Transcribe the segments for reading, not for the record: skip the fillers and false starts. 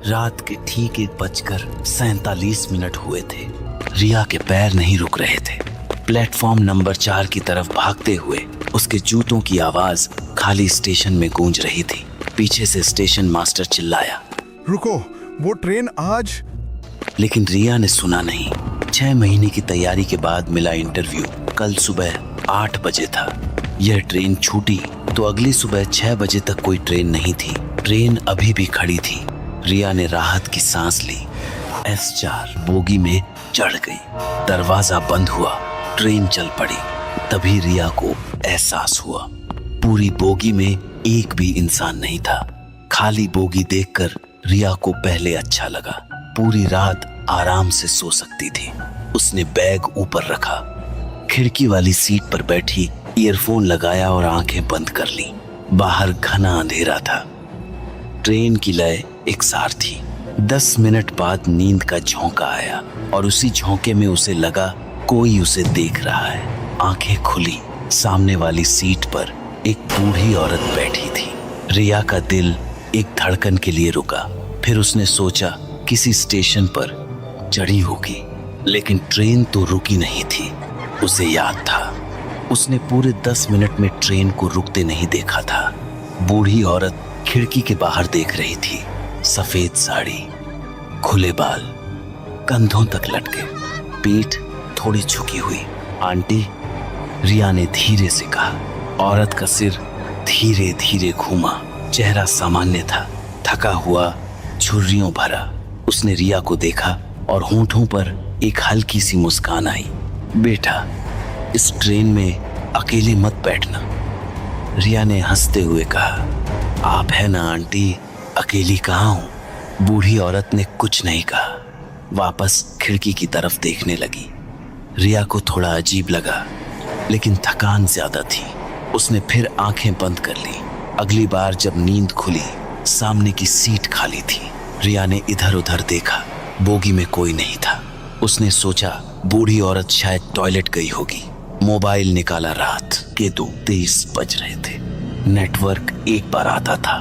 रात के ठीक 1:47 हुए थे। रिया के पैर नहीं रुक रहे थे। प्लेटफॉर्म नंबर 4 की तरफ भागते हुए उसके जूतों की आवाज खाली स्टेशन में गूंज रही थी। पीछे से स्टेशन मास्टर चिल्लाया, रुको, वो ट्रेन आज। लेकिन रिया ने सुना नहीं। 6 महीने की तैयारी के बाद मिला इंटरव्यू। कल सुबह 8 बजे था। यह ट्रेन छूटी तो अगली सुबह 6 बजे तक कोई ट्रेन नहीं थी। ट्रेन अभी भी खड़ी थी। रिया ने राहत की सांस ली। S4 बोगी में चढ़ गई। दरवाजा बंद हुआ। ट्रेन चल पड़ी। तभी रिया को एहसास हुआ, पूरी बोगी में एक भी इंसान नहीं था। खाली बोगी देखकर रिया को पहले अच्छा लगा। पूरी रात आराम से सो सकती थी। उसने बैग ऊपर रखा, खिड़की वाली सीट पर बैठी, ईयरफोन लगाया और आंखें बंद कर ली। बाहर घना अंधेरा था। ट्रेन की लय एकसार थी। 10 मिनट बाद नींद का झोंका आया और उसी झोंके में उसे लगा कोई उसे देख रहा है। आंखें खुली। सामने वाली सीट पर एक बूढ़ी औरत बैठी थी। रिया का दिल एक धड़कन के लिए रुका। फिर उसने सोचा किसी स्टेशन पर चढ़ी होगी, लेकिन ट्रेन तो रुकी नहीं थी। उसे याद था, उसने पूरे 10 मिनट में ट्रेन को रुकते नहीं देखा था। बूढ़ी औरत खिड़की के बाहर देख रही थी। सफेद साड़ी, खुले बाल, कंधों तक लटके, पीठ थोड़ी झुकी हुई। आंटी, रिया ने धीरे से कहा। औरत का सिर धीरे धीरे घूमा। चेहरा सामान्य था, थका हुआ, झुर्रियों भरा। उसने रिया को देखा और होंठों पर एक हल्की सी मुस्कान आई। बेटा, इस ट्रेन में अकेले मत बैठना। रिया ने हंसते हुए कहा, आप है ना आंटी, अकेली कहाँ हूं। बूढ़ी औरत ने कुछ नहीं कहा, वापस खिड़की की तरफ देखने लगी। रिया को थोड़ा अजीब लगा, लेकिन थकान ज्यादा थी। उसने फिर आंखें बंद कर ली। अगली बार जब नींद खुली, सामने की सीट खाली थी। रिया ने इधर उधर देखा, बोगी में कोई नहीं था। उसने सोचा बूढ़ी औरत शायद टॉयलेट गई होगी। मोबाइल निकाला। रात के 2:23 बज रहे थे। नेटवर्क एक बार आता था,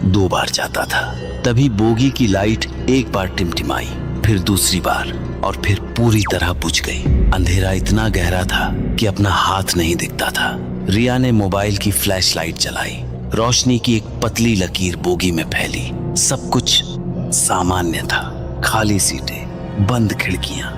2 बार जाता था। तभी बोगी की लाइट एक बार टिमटिमाई, फिर दूसरी बार, और फिर पूरी तरह बुझ गई। अंधेरा इतना गहरा था कि अपना हाथ नहीं दिखता था। रिया ने मोबाइल की फ्लैश लाइट जलाई। रोशनी की एक पतली लकीर बोगी में फैली। सब कुछ सामान्य था, खाली सीटें, बंद खिड़कियां।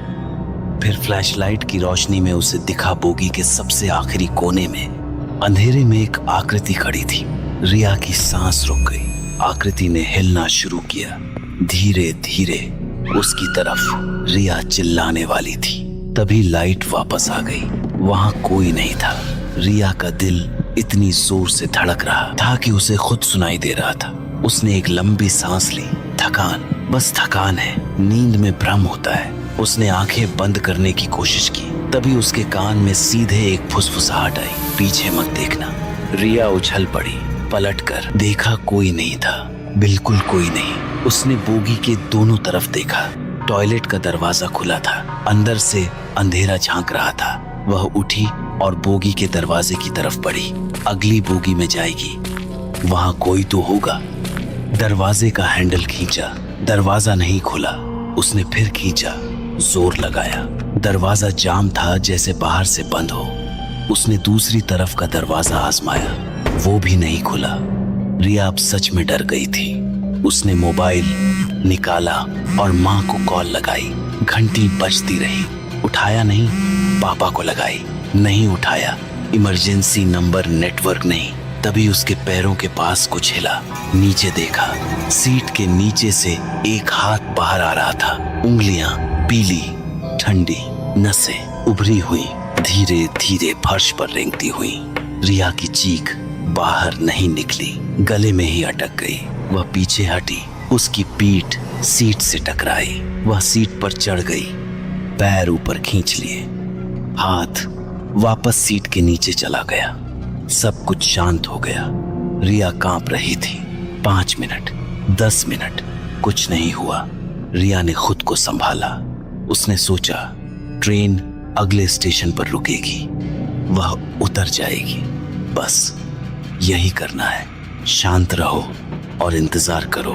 फिर फ्लैशलाइट की रोशनी में उसे दिखा बोगी के सबसे आखिरी कोने में अंधेरे में एक आकृति खड़ी थी। रिया की सांस रुक गई। आकृति ने हिलना शुरू किया। धीरे धीरे उसकी तरफ रिया चिल्लाने वाली थी। तभी लाइट वापस आ गई। वहां कोई नहीं था। रिया का दिल इतनी जोर से धड़क रहा था कि उसे खुद सुनाई दे रहा था। उसने एक लंबी सांस ली। थकान, बस थकान है, नींद में भ्रम होता है। उसने आंखें बंद करने की कोशिश की। तभी उसके कान में सीधे एक फुसफुसाहट आई, पीछे मत देखना। रिया उछल पड़ी। पलटकर देखा, कोई नहीं था, बिल्कुल कोई नहीं। उसने बोगी के दोनों तरफ देखा। टॉयलेट का दरवाजा खुला था। अंदर से अंधेरा झांक रहा था। वह उठी और बोगी के दरवाजे की तरफ बढ़ी। अगली बोगी में जाएगी, वहां कोई तो होगा। दरवाजे का हैंडल खींचा, दरवाजा नहीं खुला। उसने फिर खींचा, जोर लगाया। दरवाजा जाम था, जैसे बाहर से बंद हो। उसने दूसरी तरफ का दरवाजा आजमाया, वो भी नहीं खुला। रिया अब सच में डर गई थी। उसने मोबाइल निकाला और माँ को कॉल लगाई। घंटी बजती रही, उठाया नहीं। पापा को लगाई, नहीं उठाया। इमरजेंसी नंबर, नेटवर्क नहीं। तभी उसके पैरों के पास कुछ हिला। नीचे देखा, सीट के नीचे से एक हाथ बाहर आ रहा था। उंगलियां पीली, ठंडी, नसें उभरी हुई, धीरे धीरे फर्श पर रेंगती हुई। रिया की चीख बाहर नहीं निकली, गले में ही अटक गई। वह पीछे हटी। उसकी पीठ सीट से टकराई। वह सीट पर चढ़ गई, पैर ऊपर खींच लिए। हाथ वापस सीट के नीचे चला गया। सब कुछ शांत हो गया। रिया कांप रही थी। 5 मिनट, 10 मिनट, कुछ नहीं हुआ। रिया ने खुद को संभाला। उसने सोचा ट्रेन अगले स्टेशन पर रुकेगी, वह उतर जाएगी। बस यही करना है। शांत रहो और इंतजार करो।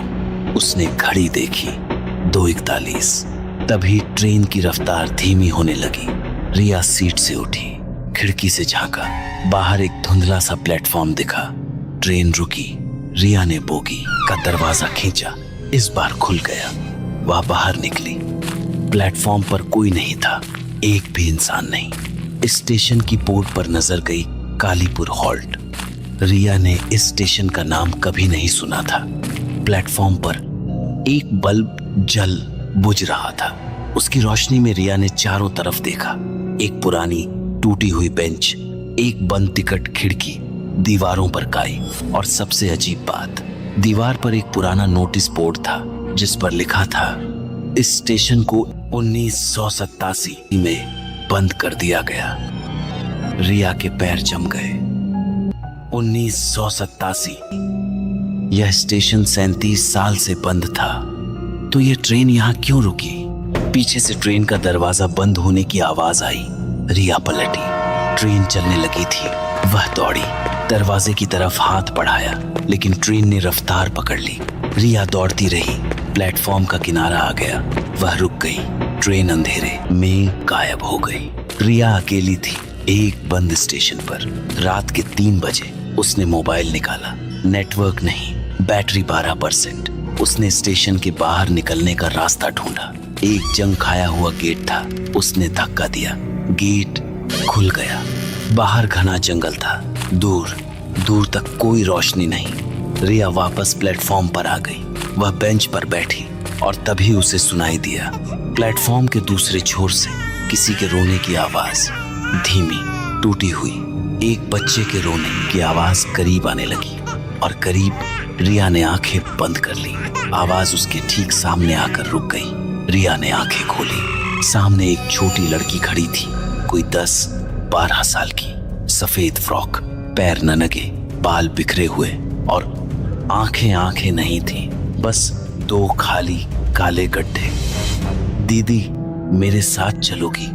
उसने घड़ी देखी, 2:41। तभी ट्रेन की रफ्तार धीमी होने लगी। रिया सीट से उठी, खिड़की से झांका। बाहर एक धुंधला सा प्लेटफॉर्म दिखा। ट्रेन रुकी। रिया ने बोगी का दरवाजा खींचा। इस बार खुल गया। वह बाहर निकली। प्लेटफॉर्म पर कोई नहीं था, एक भी इंसान नहीं। स्टेशन की बोर्ड पर नजर गई, कालीपुर हॉल्ट। रिया ने इस स्टेशन का नाम कभी नहीं सुना था। प्लेटफॉर्म पर एक बल्ब जल बुझ रहा था। उसकी रोशनी में रिया ने चारों तरफ देखा। एक पुरानी टूटी हुई बेंच, एक बंद टिकट खिड़की, दीवारों पर काई, और सबसे अजीब बात, दीवार पर एक पुराना नोटिस बोर्ड था जिस पर लिखा था, इस स्टेशन को 1987 में बंद कर दिया गया। रिया के पैर जम गए। 1987। यह स्टेशन 37 साल से बंद था। तो यह ट्रेन यहाँ क्यों रुकी? पीछे से ट्रेन का दरवाजा बंद होने की आवाज आई। रिया पलटी। ट्रेन चलने लगी थी। वह दौड़ी, दरवाजे की तरफ हाथ बढ़ाया, लेकिन ट्रेन ने रफ्तार पकड़ ली। रिया दौड़ती रही। प्लेटफॉर्म का किनारा आ गया। वह रुक गई। ट्रेन अंधेरे में गायब हो गई। रिया अकेली थी, एक बंद स्टेशन पर। रात के 3 बजे उसने मोबाइल निकाला। नेटवर्क नहीं, बैटरी 12%। उसने स्टेशन के बाहर निकलने का रास्ता ढूंढा। एक जंग खाया हुआ गेट था। उसने धक्का दिया, गेट खुल गया। बाहर घना जंगल था। दूर दूर तक कोई रोशनी नहीं। रिया वापस प्लेटफॉर्म पर आ गई। वह बेंच पर बैठी और तभी उसे सुनाई दिया, प्लेटफॉर्म के दूसरे छोर से किसी के रोने की आवाज, धीमी, टूटी हुई। एक बच्चे के रोने की आवाज करीब आने लगी और करीब। रिया ने आंखें बंद कर ली। आवाज उसके ठीक सामने आकर रुक गई। रिया ने आंखें खोली। सामने एक छोटी लड़की खड़ी थी, कोई 10-12 साल की। सफेद फ्रॉक, पैर ननगे, बाल बिखरे हुए और आंखें नहीं थी, बस 2 खाली काले गड्ढे। दीदी, मेरे साथ चलोगी?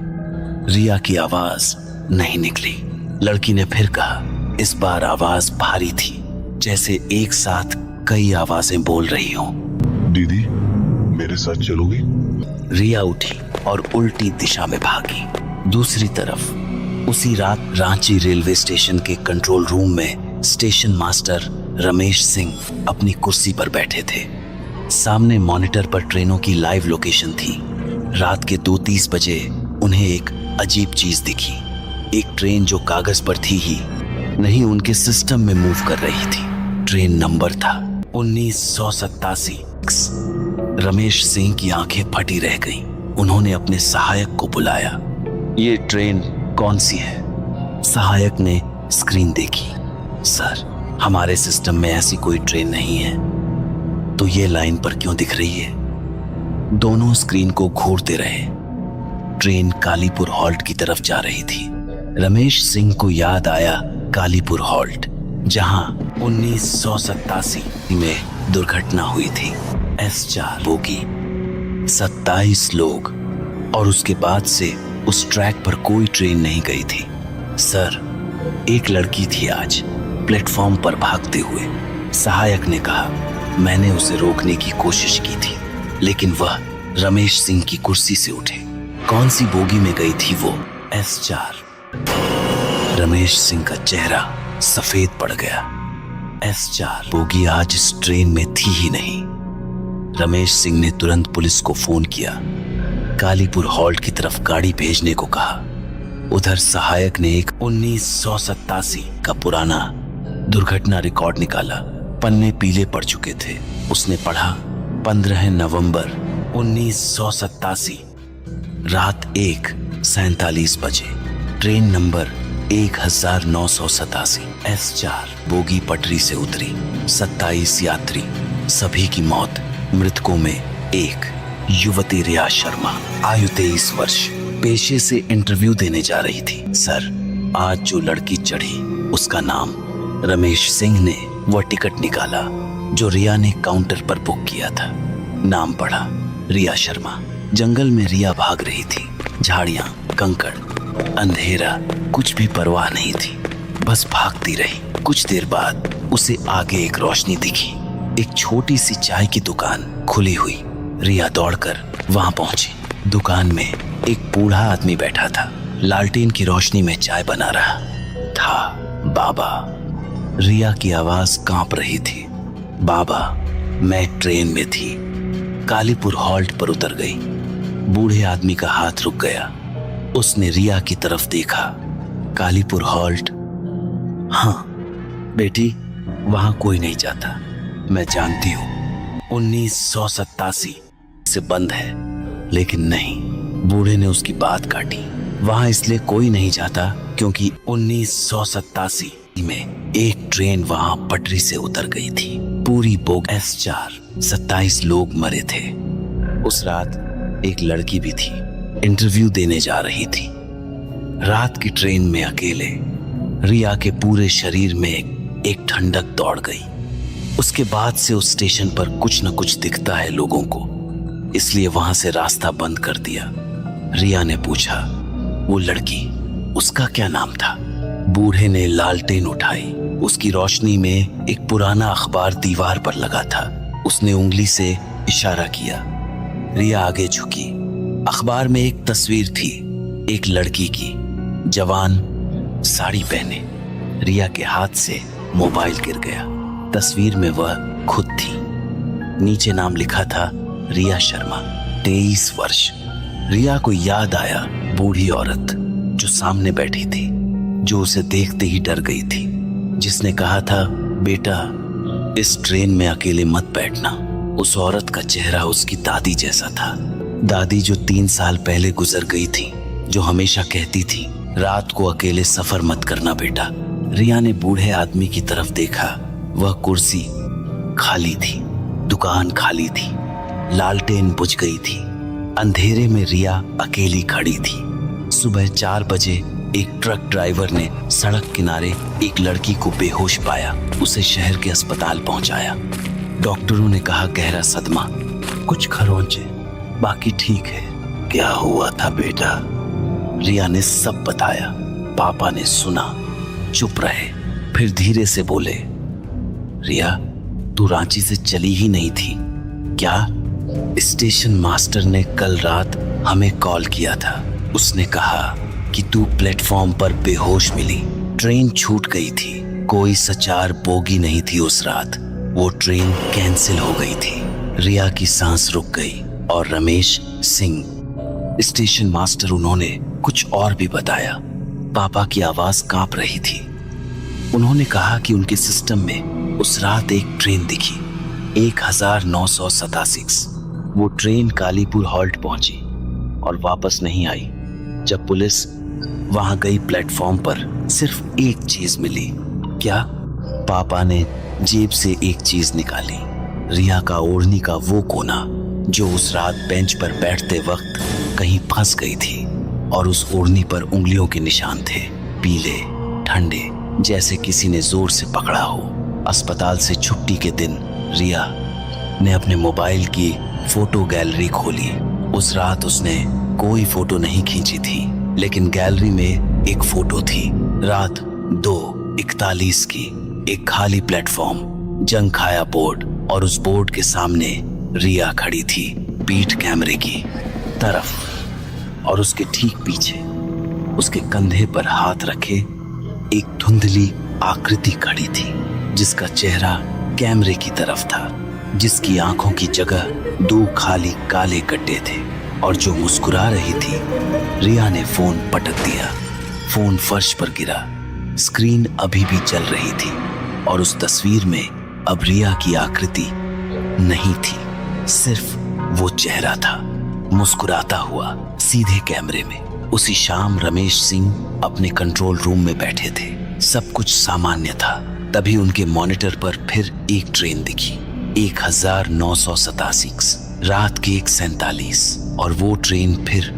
रिया की आवाज नहीं निकली। लड़की ने फिर कहा। इस बार आवाज भारी थी, जैसे एक साथ कई आवाजें बोल रही हों। दीदी, मेरे साथ चलोगी? रिया उठी और उल्टी दिशा में भागी। दूसरी तरफ उसी रात रांची रेलवे स्टेशन के कंट्रोल रूम में स्टेशन मास्टर रमेश सिंह अपनी कुर्सी पर बैठे थे। सामने मॉनिटर पर ट्रेनों की लाइव लोकेशन थी। रात के 2:30 बजे उन्हें एक अजीब चीज दिखी। एक ट्रेन जो कागज पर थी ही नहीं, उनके सिस्टम में मूव कर रही थी। ट्रेन नंबर था 1987। रमेश सिंह की आंखें फटी रह गईं। उन्होंने अपने सहायक को बुलाया। ये ट्रेन कौन सी है? सहायक ने स्क्रीन देखी। सर, हमारे सिस्टम में ऐसी कोई ट्रेन नहीं है। तो ये लाइन पर क्यों दिख रही है? दोनों स्क्रीन को घूरते रहे। ट्रेन कालीपुर हॉल्ट की तरफ जा रही थी। रमेश सिंह को याद आया कालीपुर हॉल्ट, जहां 1987 में दुर्घटना हुई थी। S4 बोगी, 27 लोग, और उसके बाद से उस ट्रैक पर कोई ट्रेन नहीं गई थी। सर, एक लड़की थी आज प्लेटफॉर्म पर भागते हुए। सहायक ने कहा। मैंने उसे रोकने की कोशिश की थी, लेकिन वह रमेश सिंह की कुर्सी से उठे। कौन सी बोगी में गई थी वो? S4। रमेश सिंह का चेहरा सफेद पड़ गया। S4 बोगी आज इस ट्रेन में थी ही नहीं। रमेश सिंह ने तुरंत पुलिस को फोन किया। कालीपुर हॉल्ट की तरफ गाड़ी भेजने को कहा। उधर सहायक ने एक 1987 का पुराना दुर्घटना रिकॉर्ड निकाला। पन्ने पीले पड़ चुके थे। उसने पढ़ा, 15 नवंबर 1987, रात 1:47 बजे, ट्रेन नंबर 1987। S4 बोगी पटरी से उतरी। 27 यात्री, सभी की मौत। मृतकों में एक युवती रिया शर्मा, आयु 23 वर्ष, पेशे से इंटरव्यू देने जा रही थी। सर, आज जो लड़की चढ़ी उसका नाम रमेश सिंह ने वह टिकट निकाला जो रिया ने काउंटर पर बुक किया था। नाम पढ़ा, रिया शर्मा। जंगल में रिया भाग रही थी। झाड़ियां, कंकड़, अंधेरा, कुछ भी परवाह नहीं थी, बस भागती रही। कुछ देर बाद उसे आगे एक रोशनी दिखी। एक छोटी सी चाय की दुकान खुली हुई। रिया दौड़कर वहां पहुंची। दुकान में एक बूढ़ा आदमी बैठा था, लालटेन की रोशनी में चाय बना रहा था। बाबा। रिया की आवाज कांप रही थी। बाबा, मैं ट्रेन में थी, कालीपुर हॉल्ट पर उतर गई। बूढ़े आदमी का हाथ रुक गया। उसने रिया की तरफ देखा। कालीपुर हॉल्ट? हाँ बेटी, वहां कोई नहीं जाता, मैं जानती हूं। 1987 से बंद है। लेकिन नहीं, बूढ़े ने उसकी बात काटी। वहां इसलिए कोई नहीं जाता क्योंकि 1987 में एक ट्रेन वहां पटरी से उतर गई थी। पूरी बोग S4, 27 लोग मरे थे। उस रात एक लड़की भी थी, इंटरव्यू देने जा रही थी। रात की ट्रेन में अकेले रिया के पूरे शरीर में एक ठंडक दौड़ गई। उसके बाद से उस स्टेशन पर कुछ न कुछ दिखता है लोगों को, इसलिए वहां से रास्ता बंद कर दिया। रिया ने पूछा, वो लड़की, उसका क्या नाम था? बूढ़े ने लालटेन उठाई। उसकी रोशनी में एक पुराना अखबार दीवार पर लगा था। उसने उंगली से इशारा किया। रिया आगे झुकी। अखबार में एक तस्वीर थी, एक लड़की की, जवान, साड़ी पहने। रिया के हाथ से मोबाइल गिर गया। तस्वीर में वह खुद थी। नीचे नाम लिखा था रिया शर्मा, 23 वर्ष। रिया को याद आया बूढ़ी औरत जो सामने बैठी थी, जो उसे देखते ही डर गई थी, जिसने कहा था, बेटा इस ट्रेन में अकेले मत बैठना। उस औरत का चेहरा उसकी दादी जैसा था। दादी जो 3 साल पहले गुजर गई थी, जो हमेशा कहती थी, रात को अकेले सफर मत करना बेटा। रिया ने बूढ़े आदमी की तरफ देखा। वह कुर्सी खाली थी, दुकान खाली थी, लालटेन बुझ गई थी। अंधेरे में रिया अकेली खड़ी थी। सुबह 4 बजे एक ट्रक ड्राइवर ने सड़क किनारे एक लड़की को बेहोश पाया। उसे शहर के अस्पताल पहुंचाया। डॉक्टरों ने कहा गहरा सदमा, कुछ खरोंचे, बाकी ठीक है। क्या हुआ था बेटा? रिया ने सब बताया। पापा ने सुना, चुप रहे, फिर धीरे से बोले, रिया तू रांची से चली ही नहीं थी क्या? स्टेशन मास्टर ने कल रात हमें कॉल किया था। उसने कहा कि तू प्लेटफॉर्म पर बेहोश मिली। ट्रेन छूट गई थी। कोई सचार बोगी नहीं थी उस रात। वो ट्रेन कैंसिल हो गई थी। रिया की सांस रुक गई। और रमेश सिंह, स्टेशन मास्टर, उन्होंने कुछ और भी बताया। पापा की आवाज कांप रही थी। उन्होंने कहा कि उनके सिस्टम में उस रात एक ट्रेन दिखी, 1987। वो ट्रेन कालीपुर हॉल्ट पहुंची और वापस नहीं आई। जब पुलिस वहां गई, प्लेटफॉर्म पर सिर्फ एक चीज मिली। क्या? पापा ने जेब से एक चीज निकाली, रिया का ओढ़नी का वो कोना जो उस रात बेंच पर बैठते वक्त कहीं फंस गई थी। और उस ओढ़नी पर उंगलियों के निशान थे, पीले, ठंडे, जैसे किसी ने जोर से पकड़ा हो। अस्पताल से छुट्टी के दिन रिया ने अपने मोबाइल की फोटो गैलरी खोली। उस रात उसने कोई फोटो नहीं खींची थी, लेकिन गैलरी में एक फोटो थी, रात 2:41 की। एक खाली प्लेटफॉर्म, जंग खाया बोर्ड, और उस बोर्ड के सामने रिया खड़ी थी, पीठ कैमरे की तरफ, और उसके ठीक पीछे, उसके कंधे पर हाथ रखे, एक धुंधली आकृति खड़ी थी, जिसका चेहरा कैमरे की तरफ था, जिसकी आंखों की जगह 2 खाली काले गड्ढे थे, और जो मुस्कुरा रही थी। रिया ने फोन पटक दिया। फोन फर्श पर गिरा। स्क्रीन अभी भी चल रही थी, और उस तस्वीर में अब रिया की आकृति नहीं थी, सिर्फ वो चेहरा था, मुस्कुराता हुआ सीधे कैमरे में। उसी शाम रमेश सिंह अपने कंट्रोल रूम में बैठे थे। सब कुछ सामान्य था। तभी उनके मॉनिटर पर फिर एक ट्रेन दिखी, 1987, रात के 1:47, और वो ट्रेन फिर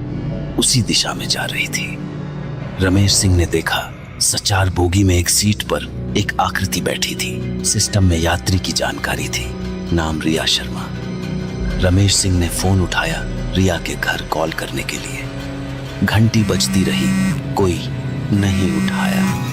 उसी दिशा में जा रही थी। रमेश सिंह ने देखा, सचार बोगी में एक सीट पर एक आकृति बैठी थी। सिस्टम में यात्री की जानकारी थी, नाम रिया शर्मा। रमेश सिंह ने फोन उठाया रिया के घर कॉल करने के लिए। घंटी बजती रही, कोई नहीं उठाया।